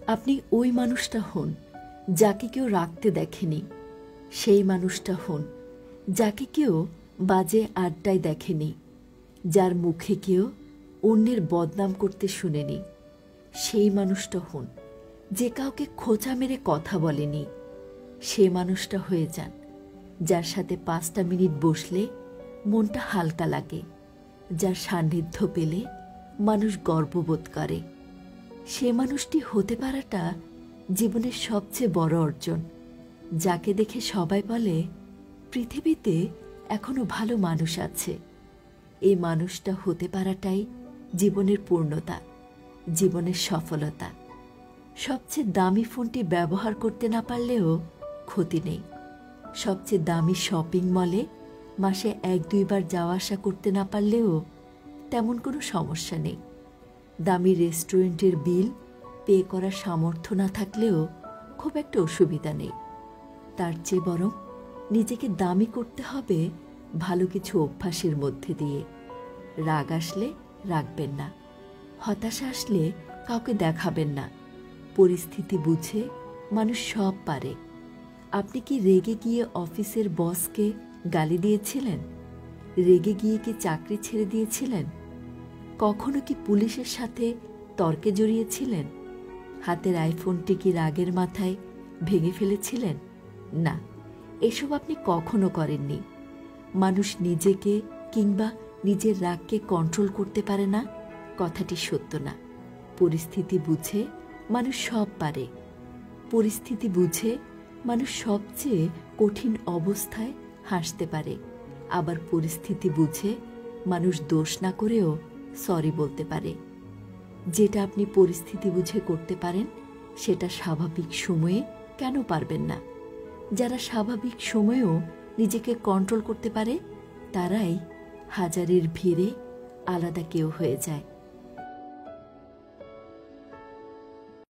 আপনি ওই মানুষটা হন যাকে কেউ রাখতে দেখেনি, সেই মানুষটা হন যাকে কেউ বাজে আড্ডায় দেখেনি, যার মুখে কেউ অন্যের বদনাম করতে শুনেনি, সেই মানুষটা হন যে কাউকে খোঁচা মেরে কথা বলেনি, সেই মানুষটা হয়ে যান যার সাথে 5টা মিনিট বসলে মনটা হালকা লাগে, যার সান্নিধ্য পেলে মানুষ গর্ববোধ করে। সে মানুষটি হতে পারাটা জীবনের সবচেয়ে বড় অর্জন, যাকে দেখে সবাই বলে পৃথিবীতে এখনো ভালো মানুষ আছে। এই মানুষটা হতে পারাটাই জীবনের পূর্ণতা, জীবনের সফলতা। সবচেয়ে দামি ফোনটি ব্যবহার করতে না পারলেও ক্ষতি নেই, সবচেয়ে দামি শপিং মলে মাসে 1-2 বার যাওয়া আসা করতে না পারলেও তেমন কোনো সমস্যা নেই, দামি রেস্টুরেন্টের বিল পে করার সামর্থ্য না থাকলেও খুব একটা অসুবিধা নেই। তার চেয়ে বরং নিজেকে দামি করতে হবে ভালো কিছু অভ্যাসের মধ্যে দিয়ে। রাগ আসলে রাখবেন না, হতাশা আসলে কাউকে দেখাবেন না। পরিস্থিতি বুঝে মানুষ সব পারে। আপনি কি রেগে গিয়ে অফিসের বসকে গালি দিয়েছিলেন? রেগে গিয়ে কি চাকরি ছেড়ে দিয়েছিলেন? কখনো কি পুলিশের সাথে তর্কে জড়িয়েছিলেন? হাতের আইফোনটি কি রাগের মাথায় ভেঙে ফেলেছিলেন? না, এসব আপনি কখনো করেননি। মানুষ নিজেকে কিংবা নিজের রাগকে কন্ট্রোল করতে পারে না, কথাটি সত্য না। পরিস্থিতি বুঝে মানুষ সব পারে। পরিস্থিতি বুঝে মানুষ সবচেয়ে কঠিন অবস্থায় হাসতে পারে। আবার পরিস্থিতি বুঝে মানুষ দোষ না করেও সরি বলতে পারে। যেটা আপনি পরিস্থিতি বুঝে করতে পারেন সেটা স্বাভাবিক সময়ে কেন পারবেন না? যারা স্বাভাবিক সময়েও নিজেকে কন্ট্রোল করতে পারে তারাই হাজারের ভিড়ে আলাদা কেউ হয়ে যায়।